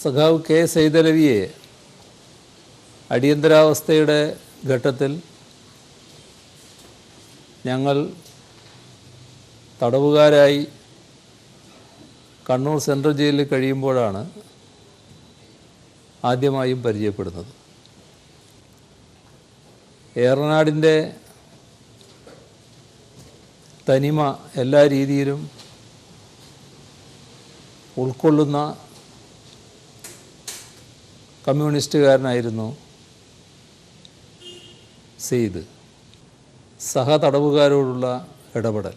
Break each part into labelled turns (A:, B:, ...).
A: സഖാവ് കെ സൈദലവിയെ അടിയന്തരാവസ്ഥയുടെ ഘട്ടത്തിൽ ഞങ്ങൾ തടവുകാരായി കണ്ണൂർ സെൻട്രൽ ജയിലിൽ കഴിയുമ്പോഴാണ് ആദ്യമായും പരിചയപ്പെടുന്നത്. ഏറനാടിൻ്റെ തനിമ എല്ലാ രീതിയിലും ഉൾക്കൊള്ളുന്ന കമ്മ്യൂണിസ്റ്റുകാരനായിരുന്നു സെയ്ദ്. സഹതടവുകാരോടുള്ള ഇടപെടൽ,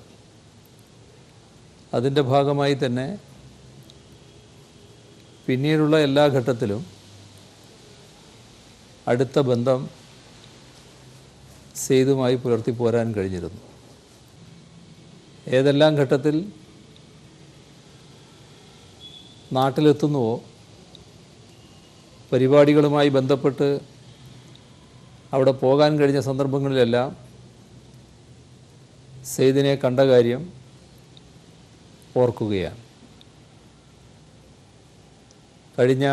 A: അതിൻ്റെ ഭാഗമായി തന്നെ പിന്നീടുള്ള എല്ലാ ഘട്ടത്തിലും അടുത്ത ബന്ധം സെയ്ദുമായി പുലർത്തിപ്പോരാൻ കഴിഞ്ഞിരുന്നു. ഏതെല്ലാം ഘട്ടത്തിൽ നാട്ടിലെത്തുന്നുവോ പരിപാടികളുമായി ബന്ധപ്പെട്ട് അവിടെ പോകാൻ കഴിഞ്ഞ സന്ദർഭങ്ങളിലെല്ലാം സെയ്ദിനെ കണ്ട കാര്യം ഓർക്കുകയാണ്. കഴിഞ്ഞ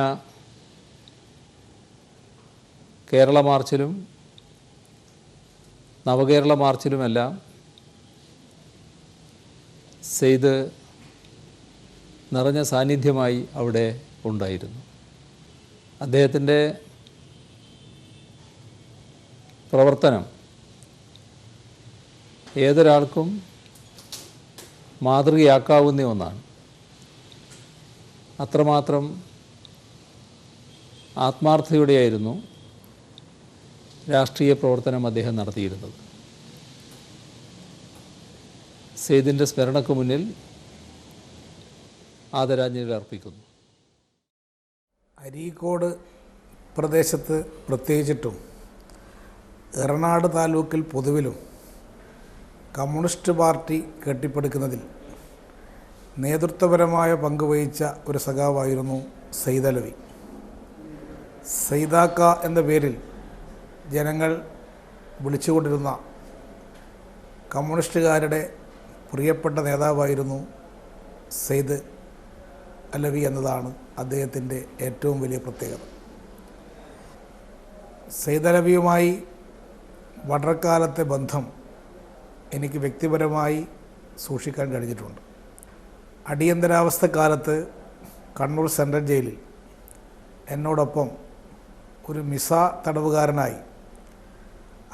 A: കേരള മാർച്ചിലും നവകേരള മാർച്ചിലുമെല്ലാം സെയ്ദ് നിറഞ്ഞ സാന്നിധ്യമായി അവിടെ ഉണ്ടായിരുന്നു. അദ്ദേഹത്തിൻ്റെ പ്രവർത്തനം ഏതൊരാൾക്കും മാതൃകയാക്കാവുന്ന ഒന്നാണ്. അത്രമാത്രം ആത്മാർത്ഥതയോടെയായിരുന്നു രാഷ്ട്രീയ പ്രവർത്തനം അദ്ദേഹം നടത്തിയിരുന്നത്. സെയ്ദിൻ്റെ സ്മരണയ്ക്ക് മുന്നിൽ ആദരാഞ്ജലികൾ അർപ്പിക്കുന്നു.
B: അരീക്കോട് പ്രദേശത്ത് പ്രത്യേകിച്ചിട്ടും എറണാട് താലൂക്കിൽ പൊതുവിലും കമ്മ്യൂണിസ്റ്റ് പാർട്ടി കെട്ടിപ്പടുക്കുന്നതിൽ നേതൃത്വപരമായ പങ്കുവഹിച്ച ഒരു സഖാവായിരുന്നു സൈദലവി. സൈദാക്ക എന്ന പേരിൽ ജനങ്ങൾ വിളിച്ചുകൊണ്ടിരുന്ന കമ്മ്യൂണിസ്റ്റുകാരുടെ പ്രിയപ്പെട്ട നേതാവായിരുന്നു സെയ്ദ് അലവി എന്നതാണ് അദ്ദേഹത്തിൻ്റെ ഏറ്റവും വലിയ പ്രത്യേകത. സൈദലവിയുമായി വളരെക്കാലത്തെ ബന്ധം എനിക്ക് വ്യക്തിപരമായി സൂക്ഷിക്കാൻ കഴിഞ്ഞിട്ടുണ്ട്. അടിയന്തരാവസ്ഥക്കാലത്ത് കണ്ണൂർ സെൻട്രൽ ജയിലിൽ എന്നോടൊപ്പം ഒരു മിസ തടവുകാരനായി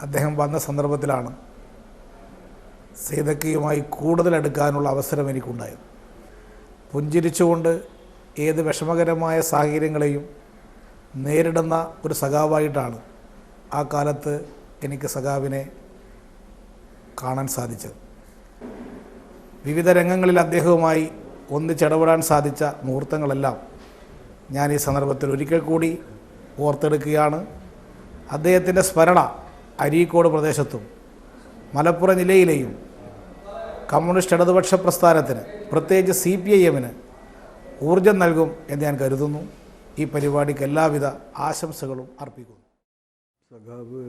B: അദ്ദേഹം വന്ന സന്ദർഭത്തിലാണ് സെയ്ദക്കയുമായി കൂടുതൽ അടുക്കാനുള്ള അവസരം എനിക്കുണ്ടായത്. പുഞ്ചിരിച്ചുകൊണ്ട് ഏത് വിഷമകരമായ സാഹചര്യങ്ങളെയും നേരിടുന്ന ഒരു സഖാവായിട്ടാണ് ആ കാലത്ത് എനിക്ക് സഖാവിനെ കാണാൻ സാധിച്ചത്. വിവിധ രംഗങ്ങളിൽ അദ്ദേഹവുമായി ഒന്നിച്ചിടപെടാൻ സാധിച്ച മുഹൂർത്തങ്ങളെല്ലാം ഞാൻ ഈ സന്ദർഭത്തിൽ ഒരിക്കൽ കൂടി ഓർത്തെടുക്കുകയാണ്. അദ്ദേഹത്തിൻ്റെ സ്മരണ അരീക്കോട് പ്രദേശത്തും മലപ്പുറം ജില്ലയിലെയും കമ്മ്യൂണിസ്റ്റ് ഇടതുപക്ഷ പ്രസ്ഥാനത്തിന്, പ്രത്യേകിച്ച് CPIM-ന് ഊർജം നൽകും എന്ന് ഞാൻ കരുതുന്നു. ഈ പരിപാടിക്ക് എല്ലാവിധ ആശംസകളും അർപ്പിക്കുന്നു.
C: സഖാവ്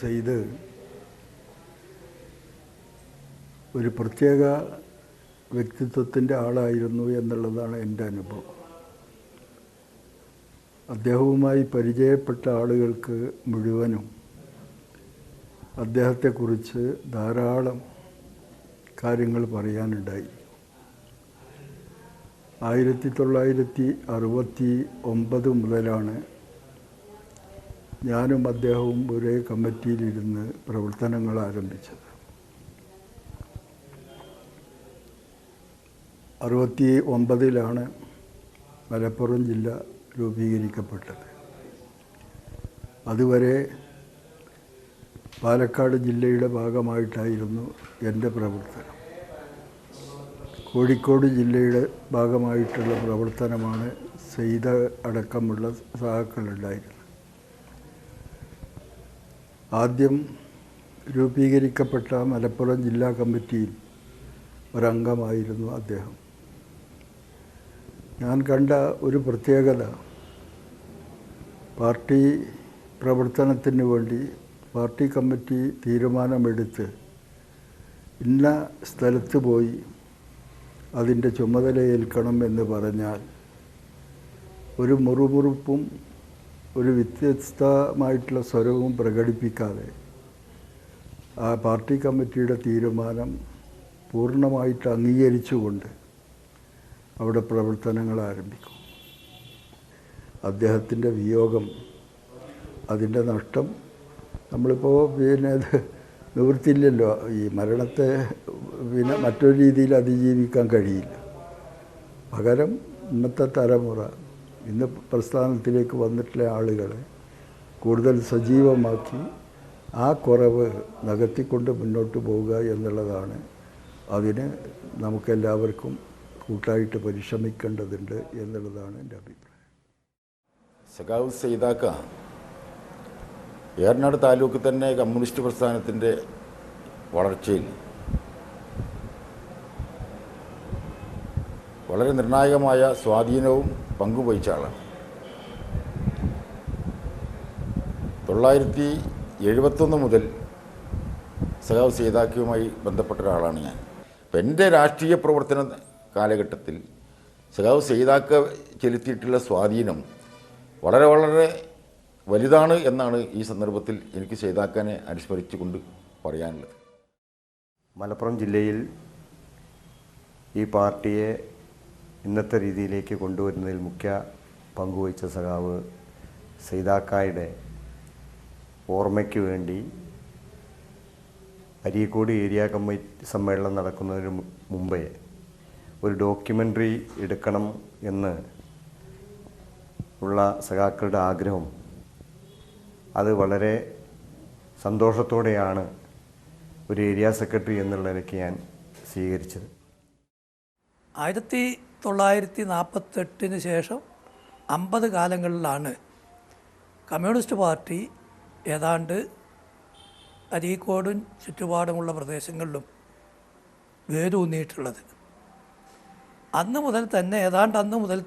C: സെയ്ദ് ഒരു പ്രത്യേക വ്യക്തിത്വത്തിൻ്റെ ആളായിരുന്നു എന്നുള്ളതാണ് എൻ്റെ അനുഭവം. അദ്ദേഹവുമായി പരിചയപ്പെട്ട ആളുകൾക്ക് മുഴുവനും അദ്ദേഹത്തെക്കുറിച്ച് ധാരാളം കാര്യങ്ങൾ പറയാനുണ്ടായി. 1969 മുതലാണ് ഞാനും അദ്ദേഹവും ഒരേ കമ്മിറ്റിയിലിരുന്ന് പ്രവർത്തനങ്ങൾ ആരംഭിച്ചത്. 69-ലാണ് മലപ്പുറം ജില്ല രൂപീകരിക്കപ്പെട്ടത്. അതുവരെ പാലക്കാട് ജില്ലയുടെ ഭാഗമായിട്ടായിരുന്നു എൻ്റെ പ്രവർത്തനം. കോഴിക്കോട് ജില്ലയുടെ ഭാഗമായിട്ടുള്ള പ്രവർത്തനമാണ് സെയ്ദ് അടക്കമുള്ള സഹാക്കളുണ്ടായിരുന്നത്. ആദ്യം രൂപീകരിക്കപ്പെട്ട മലപ്പുറം ജില്ലാ കമ്മിറ്റിയിൽ ഒരംഗമായിരുന്നു അദ്ദേഹം. ഞാൻ കണ്ട ഒരു പ്രത്യേകത, പാർട്ടി പ്രവർത്തനത്തിന് വേണ്ടി പാർട്ടി കമ്മിറ്റി തീരുമാനമെടുത്ത് ഇന്ന സ്ഥലത്ത് പോയി അതിൻ്റെ ചുമതലയേൽക്കണം എന്ന് പറഞ്ഞാൽ ഒരു മുറുമുറുപ്പും ഒരു വ്യത്യസ്തമായിട്ടുള്ള സ്വരവും പ്രകടിപ്പിക്കാതെ ആ പാർട്ടി കമ്മിറ്റിയുടെ തീരുമാനം പൂർണ്ണമായിട്ട് അംഗീകരിച്ചുകൊണ്ട് അവിടെ പ്രവർത്തനങ്ങൾ ആരംഭിക്കും. അദ്ദേഹത്തിൻ്റെ വിയോഗം, അതിൻ്റെ നഷ്ടം നമ്മളിപ്പോൾ പിന്നെ നിവൃത്തിയില്ലല്ലോ. ഈ മരണത്തെ പിന്നെ മറ്റൊരു രീതിയിൽ അതിജീവിക്കാൻ കഴിയില്ല. പകരം ഇന്നത്തെ തലമുറ, ഇന്ന് പ്രസ്ഥാനത്തിലേക്ക് വന്നിട്ടുള്ള ആളുകളെ കൂടുതൽ സജീവമാക്കി ആ കുറവ് നികത്തിക്കൊണ്ട് മുന്നോട്ട് പോവുക എന്നുള്ളതാണ്. അതിന് നമുക്കെല്ലാവർക്കും കൂട്ടായിട്ട് പരിശ്രമിക്കേണ്ടതുണ്ട് എന്നുള്ളതാണ് എൻ്റെ അഭിപ്രായം.
D: സഖാവ് സൈദാക്ക ഏറനാട് താലൂക്ക് തന്നെ കമ്മ്യൂണിസ്റ്റ് പ്രസ്ഥാനത്തിൻ്റെ വളർച്ചയിൽ വളരെ നിർണായകമായ സ്വാധീനവും പങ്കുവഹിച്ച ആളാണ്. 1971 മുതൽ സഖാവ് സൈദാക്കയുമായി ബന്ധപ്പെട്ട ഒരാളാണ് ഞാൻ. അപ്പം എൻ്റെ രാഷ്ട്രീയ പ്രവർത്തന കാലഘട്ടത്തിൽ സഖാവ് സൈദാക്ക ചെലുത്തിയിട്ടുള്ള സ്വാധീനം വളരെ വളരെ വലുതാണ് എന്നാണ് ഈ സന്ദർഭത്തിൽ എനിക്ക് സൈദാക്കനെ അനുസ്മരിച്ചുകൊണ്ട് പറയാനുള്ളത്.
E: മലപ്പുറം ജില്ലയിൽ ഈ പാർട്ടിയെ ഇന്നത്തെ രീതിയിലേക്ക് കൊണ്ടുവരുന്നതിൽ മുഖ്യ പങ്കുവഹിച്ച സഖാവ് സൈദാക്കായുടെ ഓർമ്മയ്ക്ക് വേണ്ടി അരീക്കോട് ഏരിയ കമ്മിറ്റി സമ്മേളനം നടക്കുന്നതിന് മുമ്പേ ഒരു ഡോക്യുമെൻ്ററി എടുക്കണം എന്ന് ഉള്ള സഖാക്കളുടെ ആഗ്രഹം, അത് വളരെ സന്തോഷത്തോടെയാണ് ഒരു ഏരിയ സെക്രട്ടറി എന്നുള്ള നിലയ്ക്ക് ഞാൻ സ്വീകരിച്ചത്.
F: 1948 ശേഷം 50 കാലങ്ങളിലാണ് കമ്മ്യൂണിസ്റ്റ് പാർട്ടി ഏതാണ്ട് അരീക്കോടും ചുറ്റുപാടുമുള്ള പ്രദേശങ്ങളിലും വേരൂന്നിയിട്ടുള്ളത്. അന്ന് മുതൽ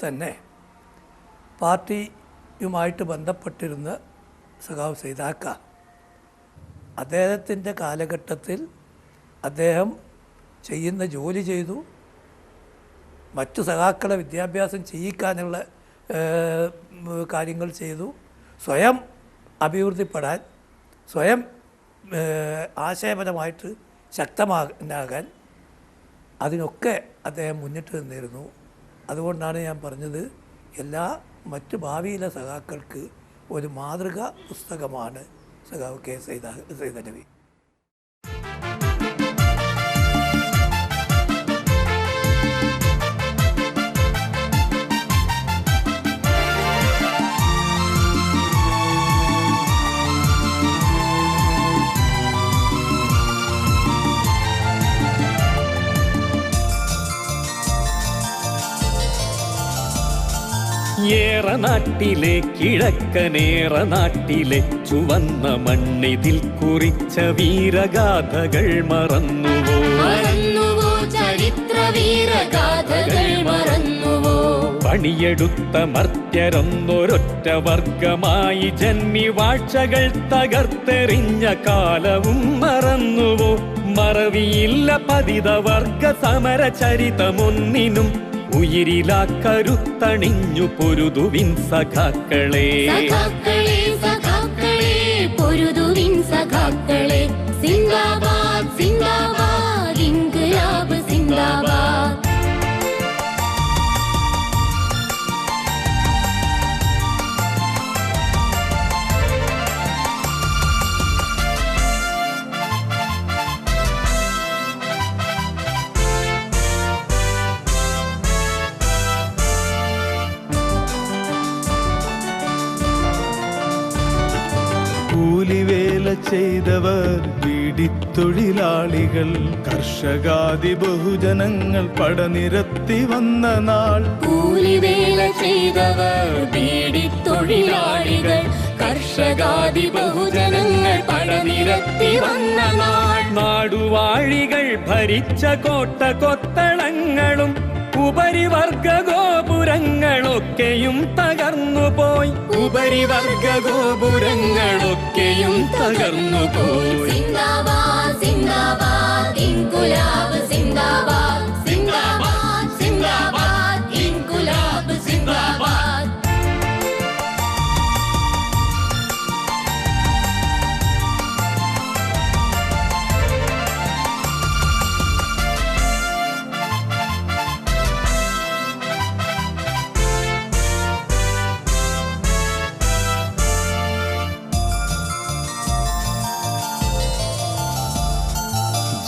F: തന്നെ പാർട്ടിയുമായിട്ട് ബന്ധപ്പെട്ടിരുന്ന സഖാവ് സൈദാക്ക അദ്ദേഹത്തിൻ്റെ കാലഘട്ടത്തിൽ അദ്ദേഹം ചെയ്യുന്ന ജോലി ചെയ്തു. മറ്റു സഖാക്കളെ വിദ്യാഭ്യാസം ചെയ്യിക്കാനുള്ള കാര്യങ്ങൾ ചെയ്തു. സ്വയം അഭിവൃദ്ധിപ്പെടാൻ, സ്വയം ആശയപരമായിട്ട് ശക്തമാകാൻ അതിനൊക്കെ അദ്ദേഹം മുന്നിട്ട് നിന്നിരുന്നു. അതുകൊണ്ടാണ് ഞാൻ പറഞ്ഞത്, എല്ലാ മറ്റു ഭാവിയിലെ സഖാക്കൾക്ക് ഒരു മാതൃകാ പുസ്തകമാണ് സഖാവ് കെ സൈദലവി.
G: ഏറനാട്ടിലെ കിഴക്കനേറ നാട്ടിലെ ചുവന്ന മണ്ണിതിൽ കുറിച്ച വീരഗാഥകൾ മറന്നുവോ?
H: ചരിത്ര വീരഗാഥകൾ മറന്നുവോ?
G: പണിയെടുത്ത മർത്യരൊന്നൊരൊറ്റ വർഗമായി ജന്മി വാഴ്ചകൾ തകർത്തെറിഞ്ഞ കാലവും മറന്നുവോ? മറവിയില്ല പതിത വർഗ സമര ചരിതമൊന്നിനും ഉയിരിലാ കരുത്തണിഞ്ഞു പൊരുതുവിൻ സഖാക്കളെ.
H: സഖാക്കളെ സഖാക്കളെ പൊരുതുവിൻ സഖാക്കളെ. സിന്ദാബാദ് സിന്ദാബാദ് ഇൻക്ലാബ് സിന്ദാബാദ്.
I: കൂലിവേല ചെയ്തവർ, വീടിത്തൊഴിലാളികൾ, കർഷകാദി ബഹുജനങ്ങൾ പടനിരത്തി വന്ന നാൾ.
H: കൂലിവേല ചെയ്തവർ, വീടിത്തൊഴിലാളികൾ, കർഷകാദി ബഹുജനങ്ങൾ പടനിരത്തി വന്ന നാൾ.
G: നാടുവാഴികൾ ഭരിച്ച കോട്ട കൊത്തളങ്ങളും ഉപരിവർഗ ഗോപുരങ്ങളൊക്കെയും തകർന്നുപോയി. ഉപരിവർഗ ഗോപുരങ്ങളൊക്കെയും തകർന്നുപോയി.
H: സിന്ദാബാദ് സിന്ദാബാദ് ഇൻകുലാബ് സിന്ദാബാദ്. സിന്ദാബാദ് സിന്ദാബാദ് ഇൻകുലാബ് സിന്ദാബാദ്.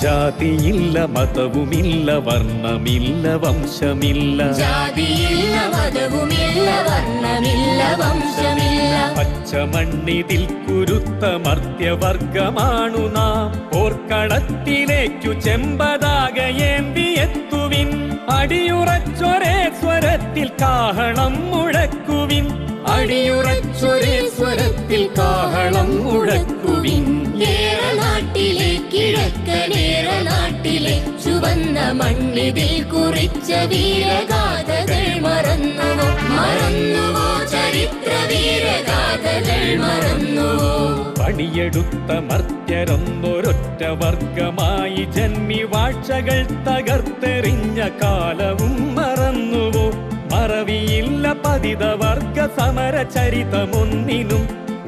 G: ജാതിയില്ല, മതവുമില്ല, വർണ്ണമില്ല, വംശമില്ല.
H: ജാതിയില്ല, മതവുമില്ല, വർണ്ണമില്ല, വംശമില്ല.
G: പച്ചമണ്ണിതിൽ കുരുത്ത മർത്യവർഗമാണു നാം. പോർക്കളത്തിലേക്കു ചെമ്പതാകയേന്തിയെത്തുവിൻ. അടിയുറച്ചൊരേ സ്വരത്തിൽ കാഹളം മുഴക്കുവിൻ.
H: അടിയുറച്ചൊരേ സ്വരത്തിൽ കാഹളം മുഴക്കുവിൻ. കേരളനാട്ടിലെ കിഴക്കനേറ നാട്ടിലെ ചുവന്ന മണ്ണിതിൽ കുറിച്ച വീരഗാഥകൾ മറന്നുവോ? മറന്നുവോ ചരിത്ര വീരഗാഥകൾ മറന്നുവോ?
G: പണിയെടുത്ത മർത്യരൊന്നൊരൊറ്റ വർഗമായി ജന്മി വാഴ്ചകൾ തകർത്തെറിഞ്ഞ കാലവും മറന്നുവോ? മറവിയില്ല പതിതവർഗ സമര ചരിതമൊന്നിനും.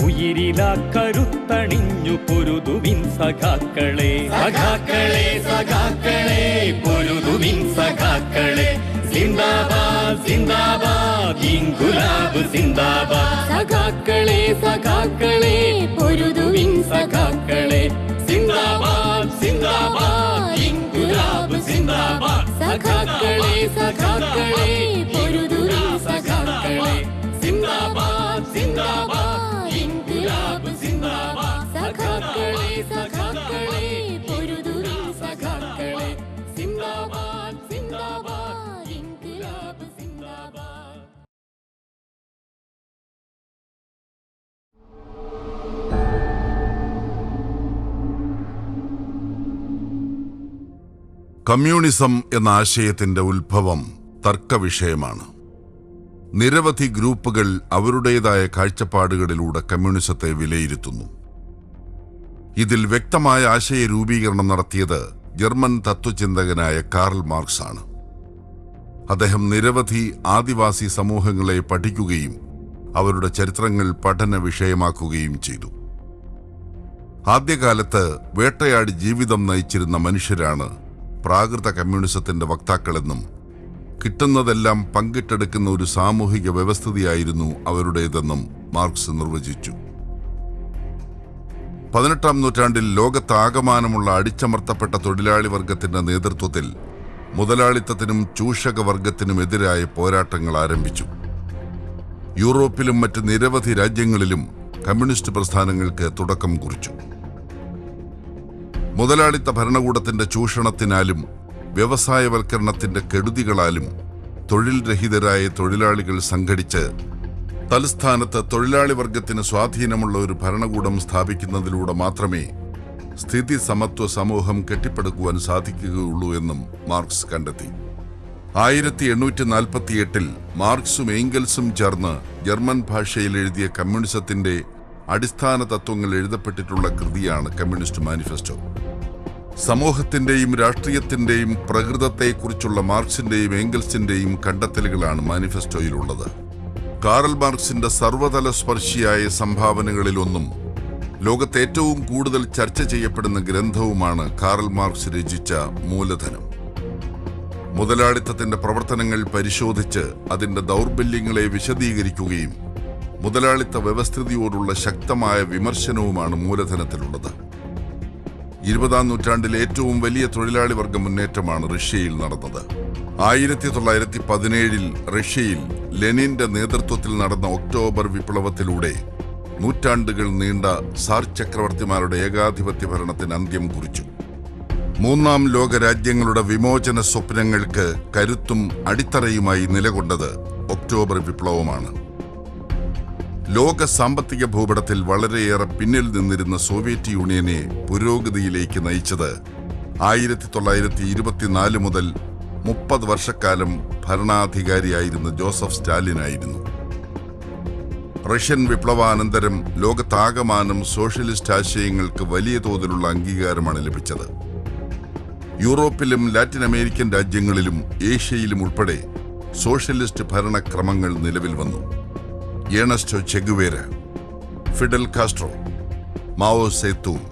G: ഉയിരിലാ കരുത്തണിഞ്ഞു പൊരുതുവിൻ സഖാക്കളെ. സഖാക്കളെ, സഖാക്കളെ, പൊരുതുവിൻ സഖാക്കളെ. സിന്ദാബാദ്, സിന്ദാബാദ്, ഇൻകുലാബ് സിന്ദാബാദ്.
H: സഖാക്കളെ, സഖാക്കളെ, പൊരുതുവിൻ സഖാക്കളെ.
G: സിന്ദാബാദ്, സിന്ദാബാദ്, ഇൻകുലാബ് സിന്ദാബാദ്.
H: സഖാക്കളെ, സഖാക്കളെ, പൊരുതുവിൻ സഖാക്കളെ.
G: സിന്ദാബാദ്, സിന്ദാബാദ്, ഇൻകുലാബ് സിന്ദാബാദ്.
H: സഖാക്കളെ, സഖാക്കളെ, പൊരുതുവിൻ സഖാക്കളെ. സിന്ദാബാദ്, സിന്ദാബാദ്, ഇൻകുലാബ് സിന്ദാബാദ്.
J: കമ്മ്യൂണിസം എന്ന ആശയത്തിന്റെ ഉത്ഭവം തർക്കവിഷയമാണ്. നിരവധി ഗ്രൂപ്പുകൾ അവരുടേതായ കാഴ്ചപ്പാടുകളിലൂടെ കമ്മ്യൂണിസത്തെ വിലയിരുത്തുന്നു. ഇതിൽ വ്യക്തമായ ആശയ രൂപീകരണം നടത്തിയത് ജർമ്മൻ തത്വചിന്തകനായ കാർൽ മാർക്സ് ആണ്. അദ്ദേഹം നിരവധി ആദിവാസി സമൂഹങ്ങളെ പഠിക്കുകയും അവരുടെ ചരിത്രങ്ങൾ പഠന വിഷയമാക്കുകയും ചെയ്തു. ആദ്യകാലത്ത് വേട്ടയാടി ജീവിതം നയിച്ചിരുന്ന മനുഷ്യരാണ് പ്രാകൃത കമ്മ്യൂണിസത്തിന്റെ വക്താക്കളെന്നും കിട്ടുന്നതെല്ലാം പങ്കിട്ടെടുക്കുന്ന ഒരു സാമൂഹിക വ്യവസ്ഥിതിയായിരുന്നു അവരുടേതെന്നും മാർക്സ് നിർവചിച്ചു. 18-ാം നൂറ്റാണ്ടിൽ ലോകത്താകമാനമുള്ള അടിച്ചമർത്തപ്പെട്ട തൊഴിലാളി വർഗത്തിന്റെ നേതൃത്വത്തിൽ മുതലാളിത്തത്തിനും ചൂഷക വർഗത്തിനുമെതിരായ പോരാട്ടങ്ങൾ ആരംഭിച്ചു. യൂറോപ്പിലും മറ്റ് നിരവധി രാജ്യങ്ങളിലും കമ്മ്യൂണിസ്റ്റ് പ്രസ്ഥാനങ്ങൾക്ക് തുടക്കം കുറിച്ചു. മുതലാളിത്ത ഭരണകൂടത്തിന്റെ ചൂഷണത്തിനാലും വ്യവസായവൽക്കരണത്തിന്റെ കെടുതികളാലും തൊഴിൽ രഹിതരായ തൊഴിലാളികൾ സംഘടിച്ച് തലസ്ഥാനത്ത് തൊഴിലാളി വർഗത്തിന് സ്വാധീനമുള്ള ഒരു ഭരണകൂടം സ്ഥാപിക്കുന്നതിലൂടെ മാത്രമേ സ്ഥിതി സമത്വ സമൂഹം കെട്ടിപ്പടുക്കുവാൻ സാധിക്കുകയുള്ളൂ എന്നും മാർക്സ് കണ്ടെത്തി. 1848 മാർക്സും എംഗൽസും ചേർന്ന് ജർമ്മൻ ഭാഷയിൽ എഴുതിയ കമ്മ്യൂണിസത്തിന്റെ അടിസ്ഥാന തത്വങ്ങൾ എഴുതപ്പെട്ടിട്ടുള്ള കൃതിയാണ് കമ്മ്യൂണിസ്റ്റ് മാനിഫെസ്റ്റോ. സമൂഹത്തിന്റെയും രാഷ്ട്രീയത്തിന്റെയും പ്രകൃതത്തെക്കുറിച്ചുള്ള മാർക്സിന്റെയും എംഗൽസിന്റെയും കണ്ടെത്തലുകളാണ് മാനിഫെസ്റ്റോയിലുള്ളത്. കാറൽ മാർക്സിന്റെ സർവതല സ്പർശിയായ സംഭാവനകളിലൊന്നും ലോകത്ത് ഏറ്റവും കൂടുതൽ ചർച്ച ചെയ്യപ്പെടുന്ന ഗ്രന്ഥവുമാണ് കാറൽ മാർക്സ് രചിച്ച മൂലധനം. മുതലാളിത്തത്തിന്റെ പ്രവർത്തനങ്ങൾ പരിശോധിച്ച് അതിന്റെ ദൗർബല്യങ്ങളെ വിശദീകരിക്കുകയും മുതലാളിത്ത വ്യവസ്ഥിതിയോടുള്ള ശക്തമായ വിമർശനവുമാണ് മൂലധനത്തിലുള്ളത്. 20-ാം നൂറ്റാണ്ടിലെ ഏറ്റവും വലിയ തൊഴിലാളി വർഗ മുന്നേറ്റമാണ് റഷ്യയിൽ നടന്നത്. 1917 റഷ്യയിൽ ലെനിന്റെ നേതൃത്വത്തിൽ നടന്ന ഒക്ടോബർ വിപ്ലവത്തിലൂടെ നൂറ്റാണ്ടുകൾ നീണ്ട സാർ ചക്രവർത്തിമാരുടെ ഏകാധിപത്യ ഭരണത്തിന് അന്ത്യം കുറിച്ചു. 3-ാം ലോക രാജ്യങ്ങളുടെ വിമോചന സ്വപ്നങ്ങൾക്ക് കരുത്തും അടിത്തറയുമായി നിലകൊണ്ടത് ഒക്ടോബർ വിപ്ലവമാണ്. ലോക സാമ്പത്തിക ഭൂപടത്തിൽ വളരെയേറെ പിന്നിൽ നിന്നിരുന്ന സോവിയറ്റ് യൂണിയനെ പുരോഗതിയിലേക്ക് നയിച്ചത് 1924 മുതൽ 30 വർഷക്കാലം ഭരണാധികാരിയായിരുന്ന ജോസഫ് സ്റ്റാലിനായിരുന്നു. റഷ്യൻ വിപ്ലവാനന്തരം ലോകത്താകമാനം സോഷ്യലിസ്റ്റ് ആശയങ്ങൾക്ക് വലിയ തോതിലുള്ള അംഗീകാരമാണ് ലഭിച്ചത്. യൂറോപ്പിലും ലാറ്റിൻ അമേരിക്കൻ രാജ്യങ്ങളിലും ഏഷ്യയിലും ഉൾപ്പെടെ സോഷ്യലിസ്റ്റ് ഭരണക്രമങ്ങൾ നിലവിൽ വന്നു. Ernesto Che Guevara, Fidel Castro, Mao Zedong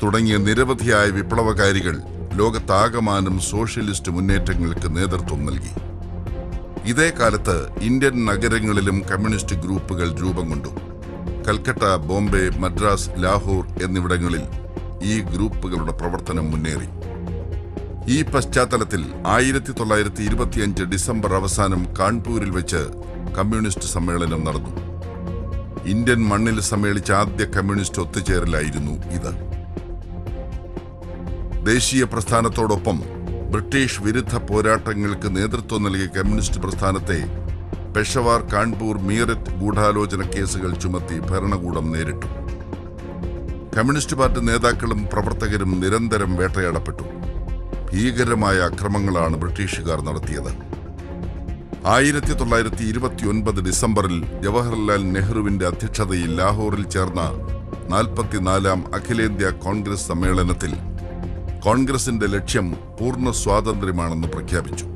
J: തുടങ്ങിയ നിരവധിയായ വിപ്ലവകാരികൾ ലോകത്താകമാനം സോഷ്യലിസ്റ്റ് മുന്നേറ്റങ്ങൾക്ക് നേതൃത്വം നൽകി. ഇതേ കാലത്ത് ഇന്ത്യൻ നഗരങ്ങളിലും കമ്മ്യൂണിസ്റ്റ് ഗ്രൂപ്പുകൾ രൂപം കൊണ്ടു. കൽക്കട്ട, ബോംബെ, മദ്രാസ്, ലാഹോർ എന്നിവിടങ്ങളിൽ ഈ ഗ്രൂപ്പുകളുടെ പ്രവർത്തനം മുന്നേറി. ഈ പശ്ചാത്തലത്തിൽ 1925 ഡിസംബർ അവസാനം കാൺപൂരിൽ വെച്ച് കമ്മ്യൂണിസ്റ്റ് സമ്മേളനം നടന്നു. ഇന്ത്യൻ മണ്ണിൽ സമ്മേളിച്ച ആദ്യ കമ്മ്യൂണിസ്റ്റ് ഒത്തുചേരലായിരുന്നു ഇത്. ദേശീയ പ്രസ്ഥാനത്തോടൊപ്പം ബ്രിട്ടീഷ് വിരുദ്ധ പോരാട്ടങ്ങൾക്ക് നേതൃത്വം നൽകിയ കമ്മ്യൂണിസ്റ്റ് പ്രസ്ഥാനത്തെ പെഷവാർ, കാൺപൂർ, മീററ്റ് ഗൂഢാലോചന കേസുകൾ ചുമത്തി ഭരണകൂടം നേരിട്ടു. കമ്മ്യൂണിസ്റ്റ് പാർട്ടി നേതാക്കളും പ്രവർത്തകരും നിരന്തരം വേട്ടയാടപ്പെട്ടു. ഭീകരമായ അക്രമങ്ങളാണ് ബ്രിട്ടീഷുകാർ നടത്തിയത്. 1929 ഡിസംബറിൽ ജവഹർലാൽ നെഹ്റുവിന്റെ അധ്യക്ഷതയിൽ ലാഹോറിൽ ചേർന്ന 44-ാം അഖിലേന്ത്യാ കോൺഗ്രസ് സമ്മേളനത്തിൽ കോൺഗ്രസിന്റെ ലക്ഷ്യം പൂർണ്ണ സ്വാതന്ത്ര്യമാണെന്ന് പ്രഖ്യാപിച്ചു.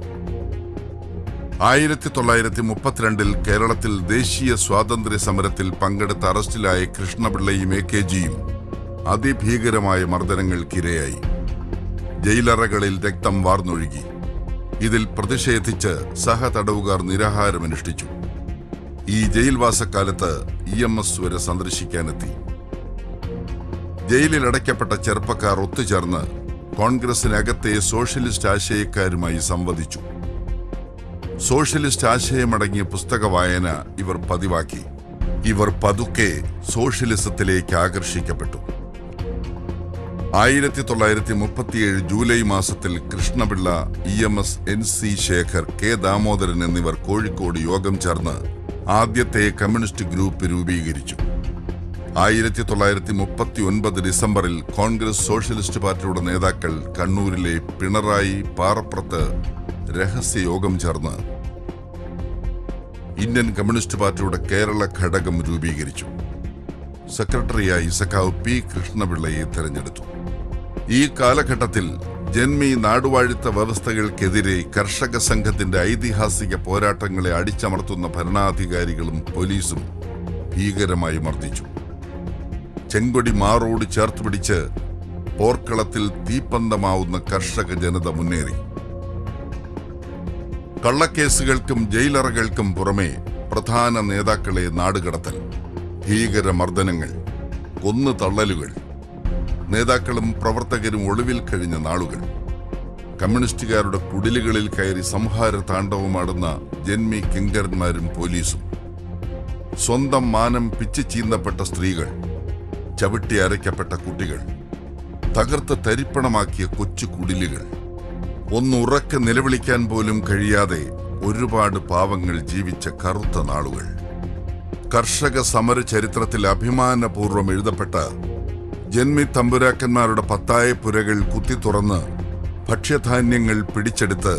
J: 1932 കേരളത്തിൽ ദേശീയ സ്വാതന്ത്ര്യ സമരത്തിൽ പങ്കെടുത്ത അറസ്റ്റിലായ കൃഷ്ണപിള്ളയും AKജിയും അതിഭീകരമായ മർദ്ദനങ്ങൾക്കിരയായി. ജയിലറകളിൽ രക്തം വാർന്നൊഴുകി. ഇതിൽ പ്രതിഷേധിച്ച് സഹതടവുകാർ നിരാഹാരമനുഷ്ഠിച്ചു. ഈ ജയിൽവാസക്കാലത്ത് EMS വരെ സന്ദർശിക്കാനെത്തി. ജയിലിൽ അടയ്ക്കപ്പെട്ട ചെറുപ്പക്കാർ ഒത്തുചേർന്ന് കോൺഗ്രസിനകത്തെ സോഷ്യലിസ്റ്റ് ആശയക്കാരുമായി സംവദിച്ചു. സോഷ്യലിസ്റ്റ് ആശയമടങ്ങിയ പുസ്തക വായന ഇവർ പതിവാക്കി. ഇവർ പതുക്കെ സോഷ്യലിസത്തിലേക്ക് ആകർഷിക്കപ്പെട്ടു. 1937 ജൂലൈ മാസത്തിൽ Krishnapillai, EMS, NC Shekhar, K Damodaran എന്നിവർ കോഴിക്കോട് യോഗം ചേർന്ന് ആദ്യത്തെ കമ്മ്യൂണിസ്റ്റ് ഗ്രൂപ്പ് രൂപീകരിച്ചു. 1939 ഡിസംബറിൽ കോൺഗ്രസ് സോഷ്യലിസ്റ്റ് പാർട്ടിയുടെ നേതാക്കൾ കണ്ണൂരിലെ പിണറായി പാറപ്പുറത്ത് രഹസ്യയോഗം ചേർന്ന് ഇന്ത്യൻ കമ്മ്യൂണിസ്റ്റ് പാർട്ടിയുടെ കേരള ഘടകം രൂപീകരിച്ചു. സെക്രട്ടറിയായി സഖാവ് P. കൃഷ്ണപിള്ളയെ തെരഞ്ഞെടുത്തു. ഈ കാലഘട്ടത്തിൽ ജന്മി നാടുവാഴിത്ത വ്യവസ്ഥകൾക്കെതിരെ കർഷക സംഘത്തിന്റെ ഐതിഹാസിക പോരാട്ടങ്ങളെ അടിച്ചമർത്തുന്ന ഭരണാധികാരികളും പോലീസും ഭീകരമായി മർദ്ദിച്ചു. ചെങ്കൊടി മാറോട് ചേർത്തുപിടിച്ച് പോർക്കളത്തിൽ തീപ്പന്തമാവുന്ന കർഷക ജനത മുന്നേറി. കള്ളക്കേസുകൾക്കും ജയിലറകൾക്കും പുറമെ പ്രധാന നേതാക്കളെ നാടുകടത്തൽ, ഭീകരമർദ്ദനങ്ങൾ, കൊന്നുതള്ളലുകൾ, നേതാക്കളും പ്രവർത്തകരും ഒളിവിൽ കഴിഞ്ഞ നാളുകൾ, കമ്മ്യൂണിസ്റ്റുകാരുടെ കുടിലുകളിൽ കയറി സംഹാര താണ്ഡവമാടുന്ന ജന്മി കിങ്കരന്മാരും പോലീസും, സ്വന്തം മാനം പിച്ചു ചീന്തപ്പെട്ട സ്ത്രീകൾ, ചവിട്ടി അരയ്ക്കപ്പെട്ട കുട്ടികൾ, തകർത്ത് തരിപ്പണമാക്കിയ കൊച്ചു കുടിലുകൾ, ഒന്നുറക്കെ നിലവിളിക്കാൻ പോലും കഴിയാതെ ഒരുപാട് പാവങ്ങൾ ജീവിച്ച കറുത്ത നാളുകൾ. കർഷക സമര ചരിത്രത്തിൽ അഭിമാനപൂർവ്വം എഴുതപ്പെട്ട ജന്മി തമ്പുരാക്കന്മാരുടെ പത്തായ പുരകൾ കുത്തി തുറന്ന് ഭക്ഷ്യധാന്യങ്ങൾ പിടിച്ചെടുത്ത്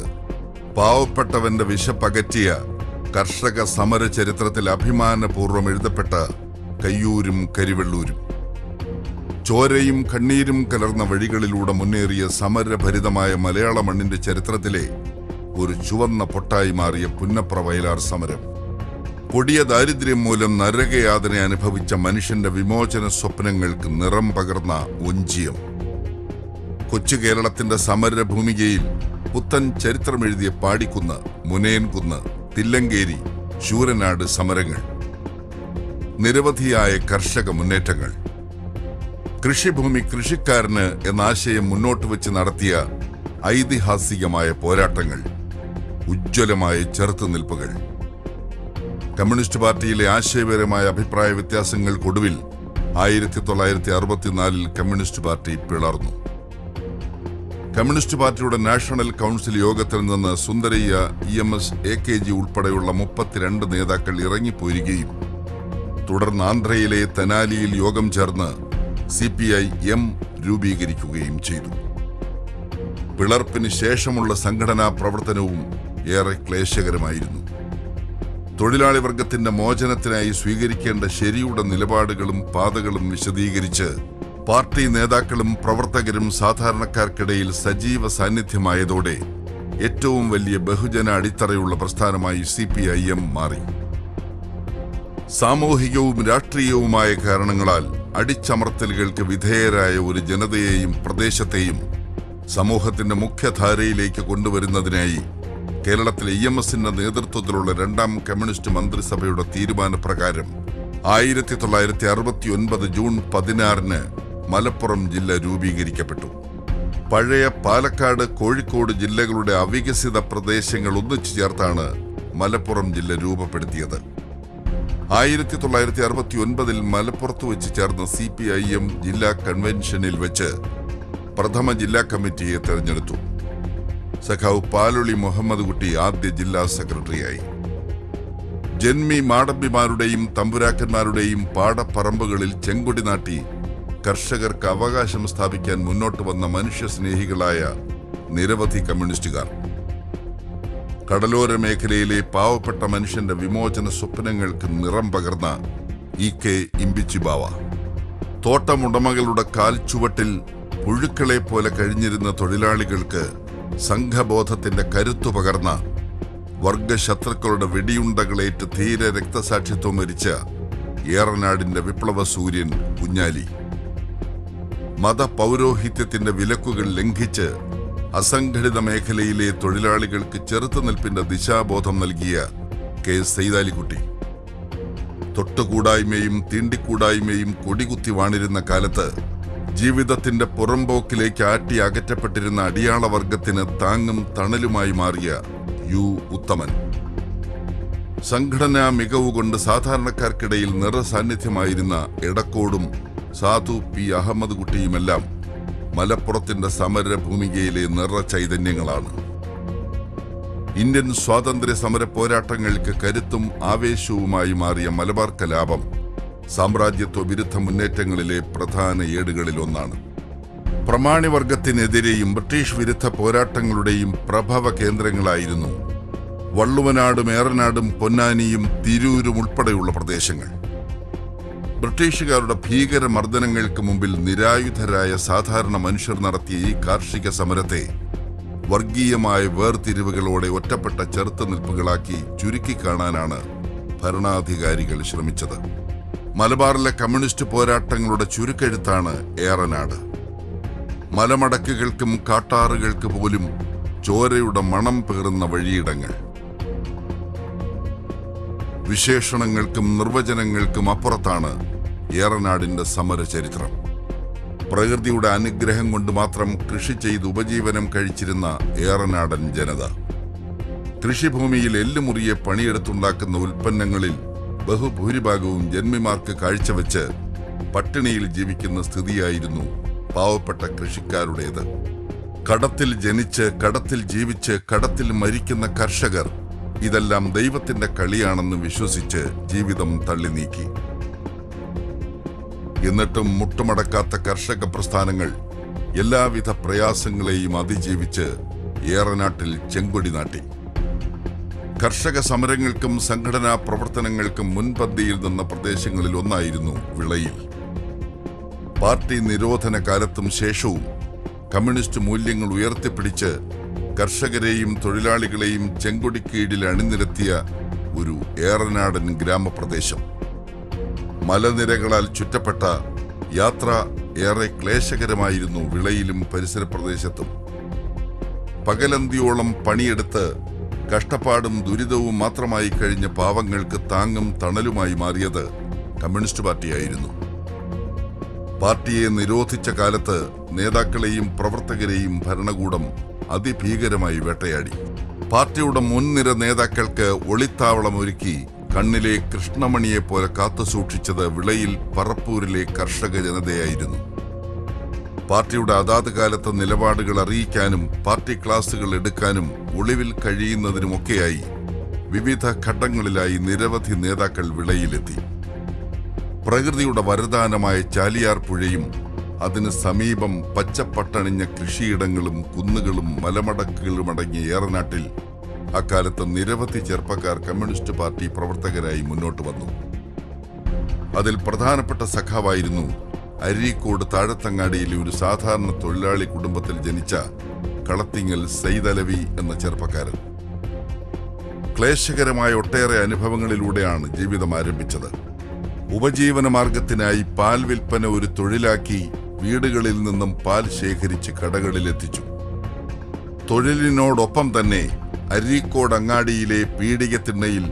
J: പാവപ്പെട്ടവന്റെ വിശപ്പകറ്റിയ കർഷക സമര ചരിത്രത്തിൽ അഭിമാനപൂർവ്വം എഴുതപ്പെട്ട കയ്യൂരും കരിവെള്ളൂരും, ചോരയും കണ്ണീരും കലർന്ന വഴികളിലൂടെ മുന്നേറിയ സമരഭരിതമായ മലയാള മണ്ണിന്റെ ചരിത്രത്തിലെ ഒരു ചുവന്ന പൊട്ടായി മാറിയ പുന്നപ്ര വയലാർ സമരം, കൊടിയ ദാരിദ്ര്യം മൂലം നരകയാതന അനുഭവിച്ച മനുഷ്യന്റെ വിമോചന സ്വപ്നങ്ങൾക്ക് നിറം പകർന്ന ഒഞ്ചിയം, കൊച്ചു കേരളത്തിന്റെ സമരഭൂമികയിൽ പുത്തൻ ചരിത്രമെഴുതിയ പാടിക്കുന്ന്, മുനയൻകുന്ന്, തില്ലങ്കേരി, ശൂരനാട് സമരങ്ങൾ, നിരവധിയായ കർഷക മുന്നേറ്റങ്ങൾ, കൃഷിഭൂമി കൃഷിക്കാരന് എന്ന ആശയം മുന്നോട്ട് വെച്ച് നടത്തിയ ഐതിഹാസികമായ പോരാട്ടങ്ങൾ, ഉജ്ജ്വലമായ ചെറുത്തുനിൽപ്പുകൾ. കമ്മ്യൂണിസ്റ്റ് പാർട്ടിയിലെ ആശയപരമായ അഭിപ്രായ വ്യത്യാസങ്ങൾക്കൊടുവിൽ 1964 കമ്മ്യൂണിസ്റ്റ് പാർട്ടി പിളർന്നു. കമ്മ്യൂണിസ്റ്റ് പാർട്ടിയുടെ നാഷണൽ കൗൺസിൽ യോഗത്തിൽ നിന്ന് സുന്ദരയ്യ, EMS, AKജി ഉൾപ്പെടെയുള്ള 32 നേതാക്കൾ ഇറങ്ങിപ്പോരുകയും തുടർന്ന് ആന്ധ്രയിലെ തെനാലിയിൽ യോഗം ചേർന്ന് CPI-M രൂപീകരിക്കുകയും ചെയ്തു. പിളർപ്പിന് ശേഷമുള്ള സംഘടനാ പ്രവർത്തനവും ഏറെ ക്ലേശകരമായിരുന്നു. തൊഴിലാളി വർഗത്തിന്റെ മോചനത്തിനായി സ്വീകരിക്കേണ്ട ശരിയുടെ നിലപാടുകളും പാതകളും വിശദീകരിച്ച് പാർട്ടി നേതാക്കളും പ്രവർത്തകരും സാധാരണക്കാർക്കിടയിൽ സജീവ സാന്നിധ്യമായതോടെ ഏറ്റവും വലിയ ബഹുജന അടിത്തറയുള്ള പ്രസ്ഥാനമായി CPI-M മാറി. സാമൂഹികവും രാഷ്ട്രീയവുമായ കാരണങ്ങളാൽ അടിച്ചമർത്തലുകൾക്ക് വിധേയരായ ഒരു ജനതയെയും പ്രദേശത്തെയും സമൂഹത്തിന്റെ മുഖ്യധാരയിലേക്ക് കൊണ്ടുവരുന്നതിനായി കേരളത്തിലെ EMSന്റെ നേതൃത്വത്തിലുള്ള 2ാം കമ്മ്യൂണിസ്റ്റ് മന്ത്രിസഭയുടെ തീരുമാനപ്രകാരം 1969 ജൂൺ 16 മലപ്പുറം ജില്ല രൂപീകരിക്കപ്പെട്ടു. പഴയ പാലക്കാട്, കോഴിക്കോട് ജില്ലകളുടെ അവികസിത പ്രദേശങ്ങൾ ഒന്നിച്ചു ചേർത്താണ് മലപ്പുറം ജില്ല രൂപപ്പെടുത്തിയത്. 1969 മലപ്പുറത്ത് വെച്ച് ചേർന്ന CPIM ജില്ലാ കൺവെൻഷനിൽ വെച്ച് പ്രഥമ ജില്ലാ കമ്മിറ്റിയെ തെരഞ്ഞെടുത്തു. സഖാവ് പാലൊളി മുഹമ്മദ് കുട്ടി ആദ്യ ജില്ലാ സെക്രട്ടറിയായി. ജന്മി മാടമ്പിമാരുടെയും തമ്പുരാക്കന്മാരുടെയും പാടപ്പറമ്പുകളിൽ ചെങ്കൊടി നാട്ടി കർഷകർക്ക് അവകാശം സ്ഥാപിക്കാൻ മുന്നോട്ട് വന്ന മനുഷ്യസ്നേഹികളായ നിരവധി കമ്മ്യൂണിസ്റ്റുകാർ. കടലോര മേഖലയിലെ പാവപ്പെട്ട മനുഷ്യന്റെ വിമോചന സ്വപ്നങ്ങൾക്ക് നിറം പകർന്ന EK ഇമ്പിച്ചിബാവ. തോട്ടമുടമകളുടെ കാൽച്ചുവട്ടിൽ പുഴുക്കളെ പോലെ കഴിഞ്ഞിരുന്ന തൊഴിലാളികൾക്ക് സംഘബോധത്തിന്റെ കരുത്തു പകർന്ന, വർഗശത്രുക്കളുടെ വെടിയുണ്ടകളേറ്റ് ധീര രക്തസാക്ഷിത്വം വരിച്ച ഏറനാടിന്റെ വിപ്ലവ സൂര്യൻ കുഞ്ഞാലി. മതപൗരോഹിത്യത്തിന്റെ വിലക്കുകൾ ലംഘിച്ച് അസംഘടിത മേഖലയിലെ തൊഴിലാളികൾക്ക് ചെറുത്തുനിൽപ്പിന്റെ ദിശാബോധം നൽകിയ K സൈതാലിക്കുട്ടി. തൊട്ടുകൂടായ്മയും തീണ്ടിക്കൂടായ്മയും കൊടികുത്തി വാണിരുന്ന കാലത്ത് ജീവിതത്തിന്റെ പുറംപോക്കിലേക്ക് ആട്ടി അകറ്റപ്പെട്ടിരുന്ന അടിയാളവർഗത്തിന് താങ്ങും തണലുമായി മാറിയ U ഉത്തമൻ. സംഘടനാ മികവുകൊണ്ട് സാധാരണക്കാർക്കിടയിൽ നിറസാന്നിധ്യമായിരുന്ന എടക്കോടും സാധു P അഹമ്മദ് കുട്ടിയുമെല്ലാം മലപ്പുറത്തിന്റെ സമരഭൂമികയിലെ നിറചൈതന്യങ്ങളാണ്. ഇന്ത്യൻ സ്വാതന്ത്ര്യ സമര പോരാട്ടങ്ങൾക്ക് കരുത്തും ആവേശവുമായി മാറിയ മലബാർ കലാപം സാമ്രാജ്യത്വ വിരുദ്ധ മുന്നേറ്റങ്ങളിലെ പ്രധാന ഏടുകളിലൊന്നാണ്. പ്രമാണിവർഗത്തിനെതിരെയും ബ്രിട്ടീഷ് വിരുദ്ധ പോരാട്ടങ്ങളുടെയും പ്രഭവ കേന്ദ്രങ്ങളായിരുന്നു വള്ളുവനാടും ഏറനാടും പൊന്നാനിയും തിരൂരും ഉൾപ്പെടെയുള്ള പ്രദേശങ്ങൾ. ബ്രിട്ടീഷുകാരുടെ ഭീകരമർദ്ദനങ്ങൾക്ക് മുമ്പിൽ നിരായുധരായ സാധാരണ മനുഷ്യർ നടത്തിയ ഈ കാർഷിക സമരത്തെ വർഗീയമായ വേർതിരിവുകളോടെ ഒറ്റപ്പെട്ട ചെറുത്തുനിൽപ്പുകളാക്കി ചുരുക്കിക്കാണാനാണ് ഭരണാധികാരികൾ ശ്രമിച്ചത്. മലബാറിലെ കമ്മ്യൂണിസ്റ്റ് പോരാട്ടങ്ങളുടെ ചുരുക്കെഴുത്താണ് ഏറനാട്. മലമടക്കുകൾക്കും കാട്ടാറുകൾക്ക് പോലും ചോരയുടെ മണം പേറുന്ന വഴിയിടങ്ങൾ. വിശേഷണങ്ങൾക്കും നിർവചനങ്ങൾക്കും അപ്പുറത്താണ് ഏറനാടിന്റെ സമരചരിത്രം. പ്രകൃതിയുടെ അനുഗ്രഹം കൊണ്ട് മാത്രം കൃഷി ചെയ്ത് ഉപജീവനം കഴിച്ചിരുന്ന ഏറനാടൻ ജനത കൃഷിഭൂമിയിൽ എല്ലുമുറിയെ പണിയെടുത്തുണ്ടാക്കുന്ന ഉൽപ്പന്നങ്ങളിൽ ബഹുഭൂരിഭാഗവും ജന്മിമാർക്ക് കാഴ്ചവെച്ച് പട്ടിണിയിൽ ജീവിക്കുന്ന സ്ഥിതിയായിരുന്നു പാവപ്പെട്ട കൃഷിക്കാരുടേത്. കടത്തിൽ ജനിച്ച് കടത്തിൽ ജീവിച്ച് കടത്തിൽ മരിക്കുന്ന കർഷകർ ഇതെല്ലാം ദൈവത്തിന്റെ കളിയാണെന്ന് വിശ്വസിച്ച് ജീവിതം തള്ളി നീക്കി. എന്നിട്ടും മുട്ടുമടക്കാത്ത കർഷക പ്രസ്ഥാനങ്ങൾ എല്ലാവിധ പ്രയാസങ്ങളെയും അതിജീവിച്ച് ഏറനാട്ടിൽ ചെങ്കൊടി നാട്ടി. കർഷക സമരങ്ങൾക്കും സംഘടനാ പ്രവർത്തനങ്ങൾക്കും മുൻപന്തിയിൽ നിന്ന പ്രദേശങ്ങളിൽ ഒന്നായിരുന്നു വിളയിൽ. പാർട്ടി നിരോധന കാലത്തും ശേഷവും കമ്മ്യൂണിസ്റ്റ് മൂല്യങ്ങൾ ഉയർത്തിപ്പിടിച്ച് കർഷകരെയും തൊഴിലാളികളെയും ചെങ്കൊടിക്കീഴിൽ അണിനിരത്തിയ ഒരു ഏറനാടൻ ഗ്രാമപ്രദേശം. മലനിരകളാൽ ചുറ്റപ്പെട്ട യാത്ര ഏറെ ക്ലേശകരമായിരുന്നു വിളയിലും പരിസര പ്രദേശത്തും. പകലന്തിയോളം പണിയെടുത്ത് കഷ്ടപ്പാടും ദുരിതവും മാത്രമായി കഴിഞ്ഞ പാവങ്ങൾക്ക് താങ്ങും തണലുമായി മാറിയത് കമ്മ്യൂണിസ്റ്റ് പാർട്ടിയായിരുന്നു. പാർട്ടിയെ നിരോധിച്ച കാലത്ത് നേതാക്കളെയും പ്രവർത്തകരെയും ഭരണകൂടം അതിഭീകരമായി വേട്ടയാടി. പാർട്ടിയുടെ മുൻനിര നേതാക്കൾക്ക് ഒളിത്താവളമൊരുക്കി കണ്ണിലെ കൃഷ്ണമണിയെപ്പോലെ കാത്തുസൂക്ഷിച്ചത് വിളയിൽ പറപ്പൂരിലെ കർഷക ജനതയായിരുന്നു. പാർട്ടിയുടെ അതാത് കാലത്തെ നിലപാടുകൾ അറിയിക്കാനും പാർട്ടി ക്ലാസുകൾ എടുക്കാനും ഒളിവിൽ കഴിയുന്നതിനുമൊക്കെയായി വിവിധ ഘട്ടങ്ങളിലായി നിരവധി നേതാക്കൾ വിളയിലെത്തി. പ്രകൃതിയുടെ വരദാനമായ ചാലിയാർ പുഴയും അതിന് സമീപം പച്ചപ്പട്ടണിഞ്ഞ കൃഷിയിടങ്ങളും കുന്നുകളും മലമടക്കുകളും അടങ്ങിയ ഏറനാട്ടിൽ അക്കാലത്ത് നിരവധി ചെറുപ്പക്കാർ കമ്മ്യൂണിസ്റ്റ് പാർട്ടി പ്രവർത്തകരായി മുന്നോട്ട് വന്നു. അതിൽ പ്രധാനപ്പെട്ട സഖാവായിരുന്നു അരീക്കോട് താഴത്തങ്ങാടിയിലെ ഒരു സാധാരണ തൊഴിലാളി കുടുംബത്തിൽ ജനിച്ച കളത്തിങ്ങൽ സൈദലവി എന്ന ചെറുപ്പക്കാരൻ. ക്ലേശകരമായ ഒട്ടേറെ അനുഭവങ്ങളിലൂടെയാണ് ജീവിതം ആരംഭിച്ചത്. ഉപജീവന മാർഗത്തിനായി പാൽ വിൽപ്പന ഒരു തൊഴിലാക്കി വീടുകളിൽ നിന്നും പാൽ ശേഖരിച്ച് കടകളിലെത്തിച്ചു. തൊഴിലിനോടൊപ്പം തന്നെ അരീക്കോട് അങ്ങാടിയിലെ പീടികത്തിണ്ണയിൽ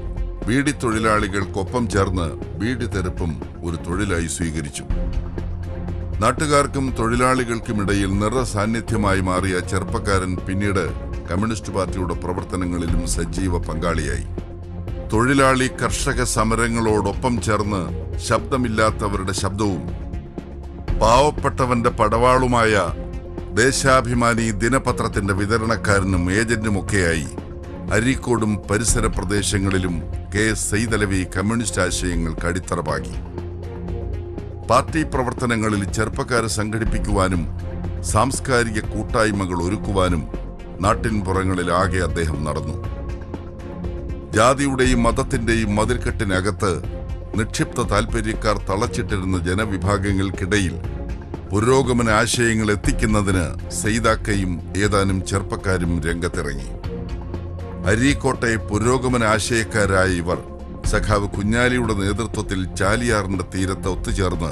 J: ബീഡി തൊഴിലാളികൾക്കൊപ്പം ചേർന്ന് ബീഡി തെരപ്പും ഒരു തൊഴിലായി സ്വീകരിച്ചു. നാട്ടുകാർക്കും തൊഴിലാളികൾക്കുമിടയിൽ നിറസാന്നിധ്യമായി മാറിയ ചെറുപ്പക്കാരൻ പിന്നീട് കമ്മ്യൂണിസ്റ്റ് പാർട്ടിയുടെ പ്രവർത്തനങ്ങളിലും സജീവ പങ്കാളിയായി. തൊഴിലാളി കർഷക സമരങ്ങളോടൊപ്പം ചേർന്ന് ശബ്ദമില്ലാത്തവരുടെ ശബ്ദവും പാവപ്പെട്ടവന്റെ പടവാളുമായ ദേശാഭിമാനി ദിനപത്രത്തിന്റെ വിതരണക്കാരനും ഏജന്റുമൊക്കെയായി അരീക്കോടും പരിസര പ്രദേശങ്ങളിലും കെ സൈദലവി കമ്മ്യൂണിസ്റ്റ് ആശയങ്ങൾക്ക് അടിത്തറവാക്കി. പാർട്ടി പ്രവർത്തനങ്ങളിൽ ചെറുപ്പക്കാരെ സംഘടിപ്പിക്കുവാനും സാംസ്കാരിക കൂട്ടായ്മകൾ ഒരുക്കുവാനും നാട്ടിൻപുറങ്ങളിലാകെ അദ്ദേഹം നടന്നു. ജാതിയുടെയും മതത്തിന്റെയും മതിൽക്കെട്ടിനകത്ത് നിക്ഷിപ്ത താൽപര്യക്കാർ തളച്ചിട്ടിരുന്ന ജനവിഭാഗങ്ങൾക്കിടയിൽ പുരോഗമന ആശയങ്ങൾ എത്തിക്കുന്നതിന് സൈദാക്കയും ഏതാനും ചെറുപ്പക്കാരും രംഗത്തിറങ്ങി. അരീക്കോട്ടെ പുരോഗമന ആശയക്കാരായ ഇവർ സഖാവ് കുഞ്ഞാലിയുടെ നേതൃത്വത്തിൽ ചാലിയാറിന്റെ തീരത്ത് ഒത്തുചേർന്ന്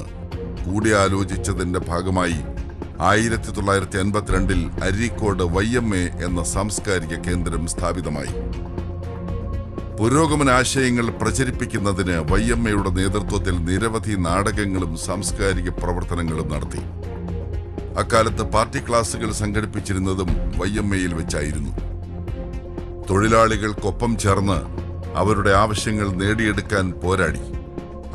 J: കൂടിയാലോചിച്ചതിന്റെ ഭാഗമായി 1952 അരീക്കോട് YMA എന്ന സാംസ്കാരിക കേന്ദ്രം സ്ഥാപിതമായി. പുരോഗമന ആശയങ്ങൾ പ്രചരിപ്പിക്കുന്നതിന് YMAയുടെ നേതൃത്വത്തിൽ നിരവധി നാടകങ്ങളും സാംസ്കാരിക പ്രവർത്തനങ്ങളും നടത്തി. അക്കാലത്ത് പാർട്ടി ക്ലാസുകൾ സംഘടിപ്പിച്ചിരുന്നതും YMAയിൽ വെച്ചായിരുന്നു. തൊഴിലാളികൾക്കൊപ്പം ചേർന്ന് അവരുടെ ആവശ്യങ്ങൾ നേടിയെടുക്കാൻ പോരാടി.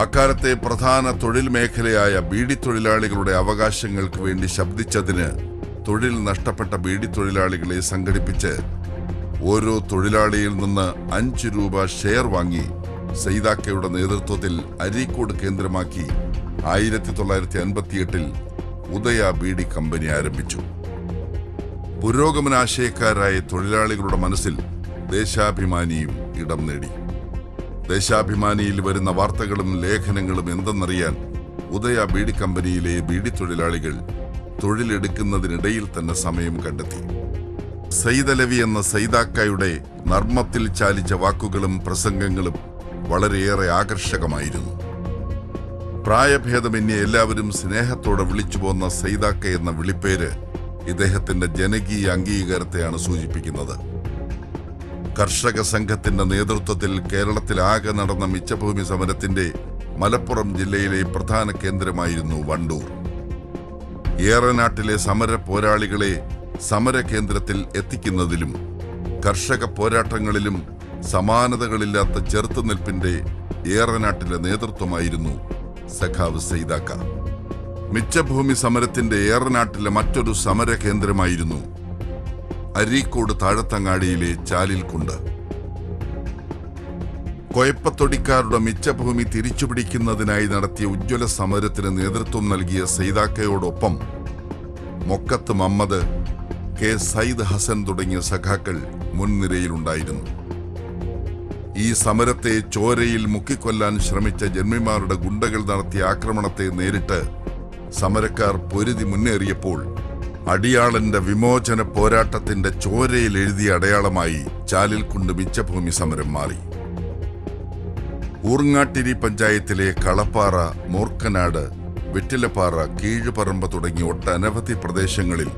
J: അക്കാലത്തെ പ്രധാന തൊഴിൽ മേഖലയായ ബീഡി തൊഴിലാളികളുടെ അവകാശങ്ങൾക്ക് വേണ്ടി ശബ്ദിച്ചതിന് തൊഴിൽ നഷ്ടപ്പെട്ട ബീഡി തൊഴിലാളികളെ സംഘടിപ്പിച്ച് ഓരോ തൊഴിലാളിയിൽ നിന്ന് 5 രൂപ ഷെയർ വാങ്ങി സൈദാക്കയുടെ നേതൃത്വത്തിൽ അരീക്കോട് കേന്ദ്രമാക്കി 1958 ഉദയ ബീഡി കമ്പനി ആരംഭിച്ചു. പുരോഗമനാശയക്കാരായ തൊഴിലാളികളുടെ മനസ്സിൽ ദേശാഭിമാനിയും ഇടം നേടി. ദേശാഭിമാനിയിൽ വരുന്ന വാർത്തകളും ലേഖനങ്ങളും എന്തെന്നറിയാൻ ഉദയ ബീഡി കമ്പനിയിലെ ബീഡി തൊഴിലാളികൾ തൊഴിലെടുക്കുന്നതിനിടയിൽ തന്നെ സമയം കണ്ടെത്തി. സൈദലവി എന്ന സൈദാക്കയുടെ നർമ്മത്തിൽ ചാലിച്ച വാക്കുകളും പ്രസംഗങ്ങളും വളരെയേറെ ആകർഷകമായിരുന്നു. പ്രായഭേദമന്യേ എല്ലാവരും സ്നേഹത്തോടെ വിളിച്ചു പോന്ന സൈദാക്ക എന്ന വിളിപ്പേര് ഇദ്ദേഹത്തിന്റെ ജനകീയ അംഗീകാരത്തെയാണ് സൂചിപ്പിക്കുന്നത്. കർഷക സംഘത്തിന്റെ നേതൃത്വത്തിൽ കേരളത്തിലാകെ നടന്ന മിച്ചഭൂമി സമരത്തിന്റെ മലപ്പുറം ജില്ലയിലെ പ്രധാന കേന്ദ്രമായിരുന്നു വണ്ടൂർ. ഏറനാട്ടിലെ സമര പോരാളികളെ സമരകേന്ദ്രത്തിൽ എത്തിക്കുന്നതിലും കർഷക പോരാട്ടങ്ങളിലും സമാനതകളില്ലാത്ത ചെറുത്തുനിൽപ്പിന്റെ ഏറനാട്ടിലെ നേതൃത്വമായിരുന്നു സഖാവ് സൈദാക്ക. മിച്ചഭൂമി സമരത്തിന്റെ ഏറനാട്ടിലെ മറ്റൊരു സമര കേന്ദ്രമായിരുന്നു അരീക്കോട് താഴത്തങ്ങാടിയിലെ ചാലിൽക്കുണ്ട്. കൊയപ്പത്തൊടിക്കാരുടെ മിച്ചഭൂമി തിരിച്ചുപിടിക്കുന്നതിനായി നടത്തിയ ഉജ്ജ്വല സമരത്തിന് നേതൃത്വം നൽകിയ സൈദാക്കയോടൊപ്പം മൊക്കത്ത് മമ്മദ്, കെ സയ്യിദ് ഹസൻ തുടങ്ങിയ സഖാക്കൾ മുൻനിരയിലുണ്ടായിരുന്നു. ഈ സമരത്തെ ചോരയിൽ മുക്കിക്കൊല്ലാൻ ശ്രമിച്ച ജന്മിമാരുടെ ഗുണ്ടകൾ നടത്തിയ ആക്രമണത്തെ നേരിട്ട് സമരക്കാർ പൊരുതി മുന്നേറിയപ്പോൾ അടിയാളന്റെ വിമോചന പോരാട്ടത്തിന്റെ ചോരയിൽ എഴുതിയ അടയാളമായി ചാലിൽക്കുണ്ട് മിച്ചഭൂമി സമരം മാറി. ഊർങ്ങാട്ടിരി പഞ്ചായത്തിലെ കളപ്പാറ, മൂർക്കനാട്, വെറ്റിലപ്പാറ, കീഴുപറമ്പ് തുടങ്ങിയ ഒട്ടനവധി പ്രദേശങ്ങളിൽ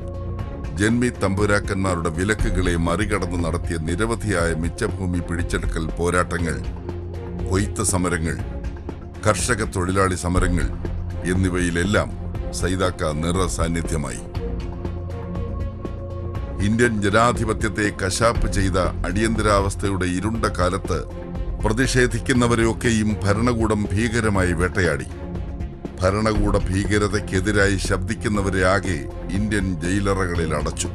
J: ജന്മി തമ്പുരാക്കന്മാരുടെ വിലക്കുകളെ മറികടന്ന് നടത്തിയ നിരവധിയായ മിച്ചഭൂമി പിടിച്ചെടുക്കൽ പോരാട്ടങ്ങൾ, കൊയ്ത്ത് സമരങ്ങൾ, കർഷക തൊഴിലാളി സമരങ്ങൾ എന്നിവയിലെല്ലാം സൈദാക്ക നിറസാന്നിധ്യമായി. ഇന്ത്യൻ ജനാധിപത്യത്തെ കശാപ്പ് ചെയ്ത അടിയന്തരാവസ്ഥയുടെ ഇരുണ്ട കാലത്ത് പ്രതിഷേധിക്കുന്നവരെയൊക്കെയും ഭരണകൂടം ഭീകരമായി വേട്ടയാടി. ഭരണകൂട ഭീകരതയ്ക്കെതിരായി ശബ്ദിക്കുന്നവരെ ആകെ ഇന്ത്യൻ ജയിലറകളിൽ അടച്ചു.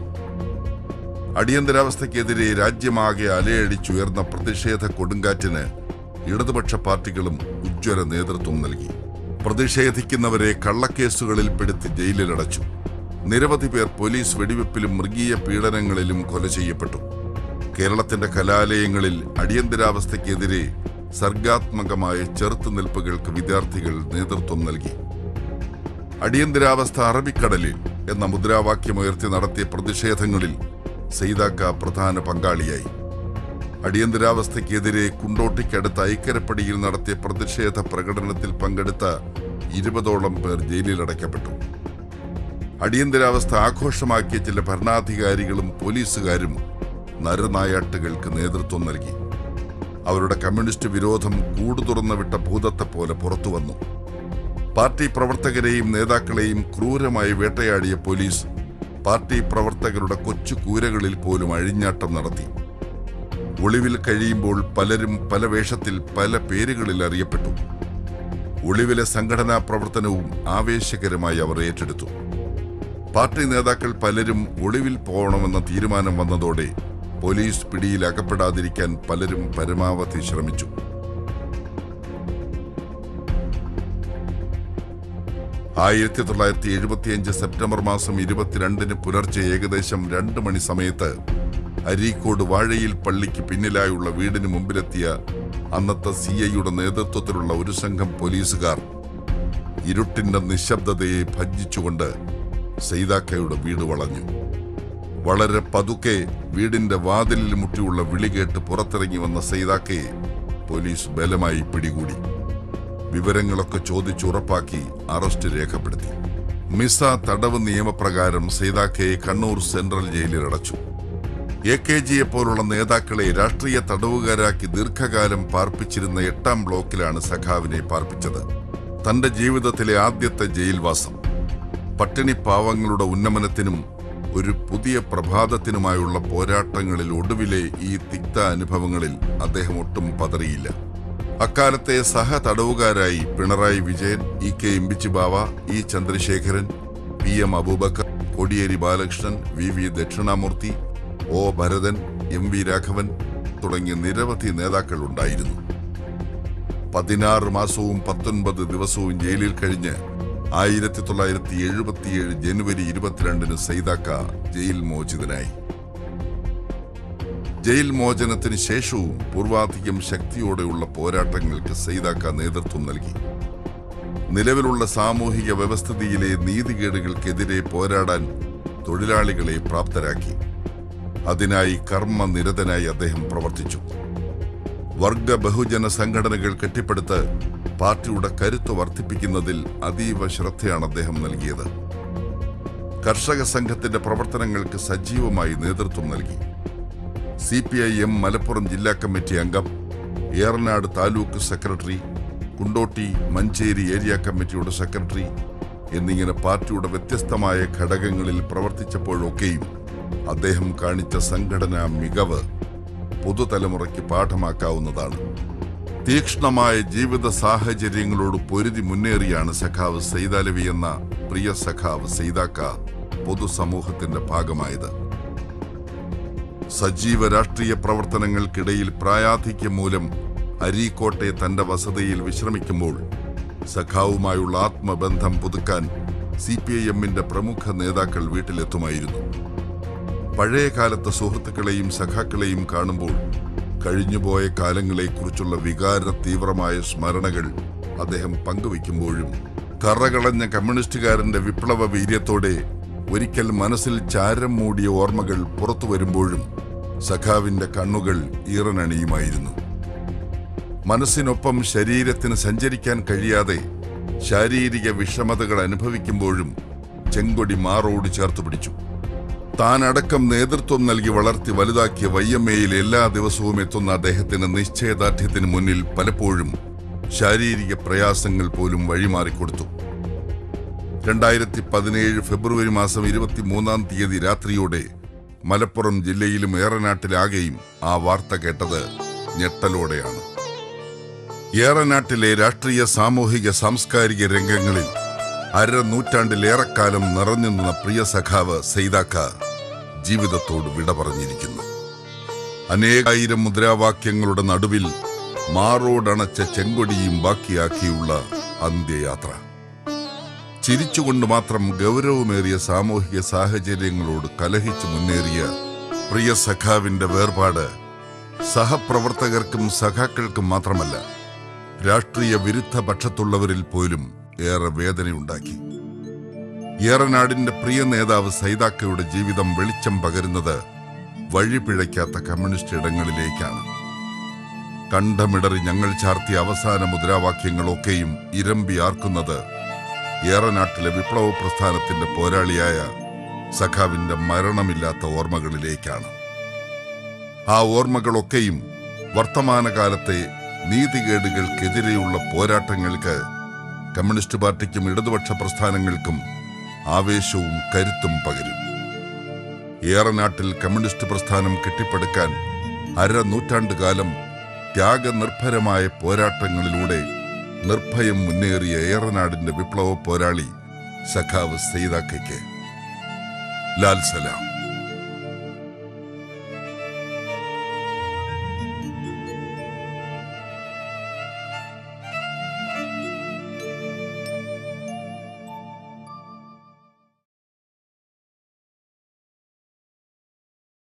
J: അടിയന്തരാവസ്ഥയ്ക്കെതിരെ രാജ്യമാകെ അലയടിച്ചുയർന്ന പ്രതിഷേധ കൊടുങ്കാറ്റിന് ഇടതുപക്ഷ പാർട്ടികളും ഉജ്ജ്വല നേതൃത്വം നൽകി. പ്രതിഷേധിക്കുന്നവരെ കള്ളക്കേസുകളിൽ പെടുത്തി ജയിലിലടച്ചു. നിരവധി പേർ പോലീസ് വെടിവെപ്പിലും മൃഗീയ പീഡനങ്ങളിലും കൊല ചെയ്യപ്പെട്ടു. കേരളത്തിന്റെ കലാലയങ്ങളിൽ അടിയന്തരാവസ്ഥയ്ക്കെതിരെ സർഗാത്മകമായ ചെറുത്തുനിൽപ്പുകൾക്ക് വിദ്യാർത്ഥികൾ നേതൃത്വം നൽകി. അടിയന്തരാവസ്ഥ അറബിക്കടലിൽ എന്ന മുദ്രാവാക്യമുയർത്തി നടത്തിയ പ്രതിഷേധങ്ങളിൽ സൈദാക്ക പ്രധാന പങ്കാളിയായി. അടിയന്തരാവസ്ഥയ്ക്കെതിരെ കുണ്ടോട്ടിക്കടുത്ത ഐക്കരപ്പടിയിൽ നടത്തിയ പ്രതിഷേധ പ്രകടനത്തിൽ പങ്കെടുത്ത 20ഓളം പേർ ജയിലിലടയ്ക്കപ്പെട്ടു. അടിയന്തരാവസ്ഥ ആഘോഷമാക്കിയ ചില ഭരണാധികാരികളും പോലീസുകാരും നരനായാട്ടുകൾക്ക് നേതൃത്വം നൽകി. അവരുടെ കമ്മ്യൂണിസ്റ്റ് വിരോധം കൂടുതുറന്നു വിട്ട ഭൂതത്തെ പോലെ പുറത്തുവന്നു. പാർട്ടി പ്രവർത്തകരെയും നേതാക്കളെയും ക്രൂരമായി വേട്ടയാടിയ പോലീസ് പാർട്ടി പ്രവർത്തകരുടെ കൊച്ചു കൂരകളിൽ പോലും അഴിഞ്ഞാട്ടം നടത്തി. ഒളിവിൽ കഴിയുമ്പോൾ പലരും പല വേഷത്തിൽ പല പേരുകളിൽ അറിയപ്പെട്ടു. ഒളിവിലെ സംഘടനാ പ്രവർത്തനവും ആവേശകരമായി അവർ ഏറ്റെടുത്തു. പാർട്ടി നേതാക്കൾ പലരും ഒളിവിൽ പോകണമെന്ന തീരുമാനം വന്നതോടെ പോലീസ് പിടിയിൽ അകപ്പെടാതിരിക്കാൻ പലരും പരമാവധി ശ്രമിച്ചു. ആയിരത്തി 1975 സെപ്റ്റംബർ മാസം 22 പുലർച്ചെ ഏകദേശം 2 മണി സമയത്ത് അരീക്കോട് വാഴയിൽ പള്ളിക്ക് പിന്നിലായുള്ള വീടിന് മുമ്പിലെത്തിയ അന്നത്തെ CIയുടെ നേതൃത്വത്തിലുള്ള ഒരു സംഘം പോലീസുകാർ ഇരുട്ടിന്റെ നിശബ്ദതയെ ഭഞ്ജിച്ചുകൊണ്ട് സൈദാക്കയുടെ വീട് വളഞ്ഞു. വളരെ പതുക്കെ വീടിന്റെ വാതിലിൽ മുട്ടിയുള്ള വിളി കേട്ട് പുറത്തിറങ്ങി വന്ന സൈദാക്കയെ പോലീസ് ബലമായി പിടികൂടി. വിവരങ്ങളൊക്കെ ചോദിച്ചുറപ്പാക്കി അറസ്റ്റ് രേഖപ്പെടുത്തി. മിസ തടവ് നിയമപ്രകാരം സൈദാക്കയെ കണ്ണൂർ സെൻട്രൽ ജയിലിൽ അടച്ചു. AKGയെ പോലുള്ള നേതാക്കളെ രാഷ്ട്രീയ തടവുകാരാക്കി ദീർഘകാലം പാർപ്പിച്ചിരുന്ന 8ാം ബ്ലോക്കിലാണ് സഖാവിനെ പാർപ്പിച്ചത്. തന്റെ ജീവിതത്തിലെ ആദ്യത്തെ ജയിൽവാസം. പട്ടിണി പാവങ്ങളുടെ ഉന്നമനത്തിനും ഒരു പുതിയ പ്രഭാതത്തിനുമായുള്ള പോരാട്ടങ്ങളിൽ ഒടുവിലെ ഈ തിക്ത അനുഭവങ്ങളിൽ അദ്ദേഹം ഒട്ടും പതറിയില്ല. അക്കാലത്തെ സഹ തടവുകാരായി Pinarayi Vijayan, EK Imbichibava, E Chandrasekharan, PM Abubakar, Kodiyeri Balakrishnan, VV Dakshinamurthy, O Bharathan, MV Raghavan തുടങ്ങിയ നിരവധി നേതാക്കൾ ഉണ്ടായിരുന്നു. 16 മാസവും 19 ദിവസവും ജയിലിൽ കഴിഞ്ഞ് 1977 ജനുവരി 22 സൈദാക്ക ജയിൽ മോചിതനായി. ജയിൽ മോചനത്തിന് ശേഷവും പൂർവാധികം ശക്തിയോടെയുള്ള പോരാട്ടങ്ങൾക്ക് സൈദാക്ക നേതൃത്വം നൽകി. നിലവിലുള്ള സാമൂഹിക വ്യവസ്ഥിതിയിലെ നീതികേടുകൾക്കെതിരെ പോരാടാൻ തൊഴിലാളികളെ പ്രാപ്തരാക്കി. അതിനായി കർമ്മനിരതനായി അദ്ദേഹം പ്രവർത്തിച്ചു. വർഗ ബഹുജന സംഘടനകൾ കെട്ടിപ്പടുത്ത് പാർട്ടിയുടെ കരുത്ത് വർദ്ധിപ്പിക്കുന്നതിൽ അതീവ ശ്രദ്ധയാണ് അദ്ദേഹം നൽകിയത്. കർഷക സംഘത്തിന്റെ പ്രവർത്തനങ്ങൾക്ക് സജീവമായി നേതൃത്വം നൽകി. CPIM മലപ്പുറം ജില്ലാ കമ്മിറ്റി അംഗം, ഏറനാട് താലൂക്ക് സെക്രട്ടറി, കുണ്ടോട്ടി മഞ്ചേരി ഏരിയ കമ്മിറ്റിയുടെ സെക്രട്ടറി എന്നിങ്ങനെ പാർട്ടിയുടെ വ്യത്യസ്തമായ ഘടകങ്ങളിൽ പ്രവർത്തിച്ചപ്പോഴൊക്കെയും അദ്ദേഹം കാണിച്ച സംഘടനാ മികവ് പുതുതലമുറയ്ക്ക് പാഠമാക്കാവുന്നതാണ്. തീക്ഷ്ണമായ ജീവിത സാഹചര്യങ്ങളോട് പൊരുതി മുന്നേറിയാണ് സഖാവ് സൈദാലവി എന്ന പ്രിയ സഖാവ് സൈദാക്ക പൊതുസമൂഹത്തിന്റെ ഭാഗമായത്. സജീവ രാഷ്ട്രീയ പ്രവർത്തനങ്ങൾക്കിടയിൽ പ്രായാധിക്യം മൂലം അരീക്കോട്ടെ തന്റെ വസതിയിൽ വിശ്രമിക്കുമ്പോൾ സഖാവുമായുള്ള ആത്മബന്ധം പുതുക്കാൻ CPIMന്റെ പ്രമുഖ നേതാക്കൾ വീട്ടിലെത്തുമായിരുന്നു. പഴയ കാലത്തെ സുഹൃത്തുക്കളെയും സഖാക്കളെയും കാണുമ്പോൾ കഴിഞ്ഞുപോയ കാലങ്ങളെക്കുറിച്ചുള്ള വികാര തീവ്രമായ സ്മരണകൾ അദ്ദേഹം പങ്കുവയ്ക്കുമ്പോഴും കറകളഞ്ഞ കമ്മ്യൂണിസ്റ്റുകാരന്റെ വിപ്ലവ വീര്യത്തോടെ ഒരിക്കൽ മനസ്സിൽ ചാരം മൂടിയ ഓർമ്മകൾ പുറത്തു വരുമ്പോഴും സഖാവിന്റെ കണ്ണുകൾ ഈറനണിയുമായിരുന്നു. മനസ്സിനൊപ്പം ശരീരത്തിന് സഞ്ചരിക്കാൻ കഴിയാതെ ശാരീരിക വിഷമതകൾ അനുഭവിക്കുമ്പോഴും ചെങ്കൊടി മാറോട് ചേർത്തു പിടിച്ചു. താനടക്കം നേതൃത്വം നൽകി വളർത്തി വലുതാക്കിയ വയ്യമ്മയിൽ എല്ലാ ദിവസവും എത്തുന്ന അദ്ദേഹത്തിന് നിശ്ചയദാർഢ്യത്തിന് മുന്നിൽ പലപ്പോഴും ശാരീരിക പ്രയാസങ്ങൾ പോലും വഴിമാറിക്കൊടുത്തു. 2017 ഫെബ്രുവരി മാസം 23-ാം തീയതി രാത്രിയോടെ മലപ്പുറം ജില്ലയിലും ഏറനാട്ടിലാകെയും ആ വാർത്ത കേട്ടത് ഞെട്ടലോടെയാണ്. ഏറനാട്ടിലെ രാഷ്ട്രീയ സാമൂഹിക സാംസ്കാരിക രംഗങ്ങളിൽ അരനൂറ്റാണ്ടിലേറെക്കാലം നിറഞ്ഞു നിന്ന പ്രിയ സഖാവ് സൈദാക്ക ജീവിതത്തോട് വിട പറഞ്ഞിരിക്കുന്നു. അനേകായിരം മുദ്രാവാക്യങ്ങളുടെ നടുവിൽ മാറോടണച്ച ചെങ്കൊടിയും ബാക്കിയാക്കിയുള്ള അന്ത്യയാത്ര. ചിരിച്ചുകൊണ്ട് മാത്രം ഗൗരവമേറിയ സാമൂഹിക സാഹചര്യങ്ങളോട് കലഹിച്ചു മുന്നേറിയ പ്രിയ സഖാവിന്റെ വേർപാട് സഹപ്രവർത്തകർക്കും സഖാക്കൾക്കും മാത്രമല്ല, രാഷ്ട്രീയ വിരുദ്ധ പക്ഷത്തുള്ളവരിൽ പോലും ഏറെ വേദനയുണ്ടാക്കി. ഏറനാടിന്റെ പ്രിയ നേതാവ് സൈദാക്കയുടെ ജീവിതം വെളിച്ചം പകരുന്നത് വഴിപിഴയ്ക്കാത്ത കമ്മ്യൂണിസ്റ്റ് ഇടങ്ങളിലേക്കാണ്. കണ്ഠമിടറി ഞങ്ങൾ ചാർത്തിയ അവസാന മുദ്രാവാക്യങ്ങളൊക്കെയും ഇരമ്പിയാർക്കുന്നത് ഏറനാട്ടിലെ വിപ്ലവ പ്രസ്ഥാനത്തിന്റെ പോരാളിയായ സഖാവിന്റെ മരണമില്ലാത്ത ഓർമ്മകളിലേക്കാണ്. ആ ഓർമ്മകളൊക്കെയും വർത്തമാനകാലത്തെ നീതികേടുകൾക്കെതിരെയുള്ള പോരാട്ടങ്ങൾക്ക് കമ്മ്യൂണിസ്റ്റ് പാർട്ടിക്കും ഇടതുപക്ഷ പ്രസ്ഥാനങ്ങൾക്കും ആവേശവും കരുത്തും പകരും. ഏറനാട്ടിൽ കമ്മ്യൂണിസ്റ്റ് പ്രസ്ഥാനം കെട്ടിപ്പടുക്കാൻ അരനൂറ്റാണ്ടുകാലം ത്യാഗനിർഭരമായ പോരാട്ടങ്ങളിലൂടെ നിർഭയം മുന്നേറിയ ഏറനാടിന്റെ വിപ്ലവ പോരാളി സഖാവ് സയ്യിദാക്കയ്ക്ക് ലാൽ സലാം.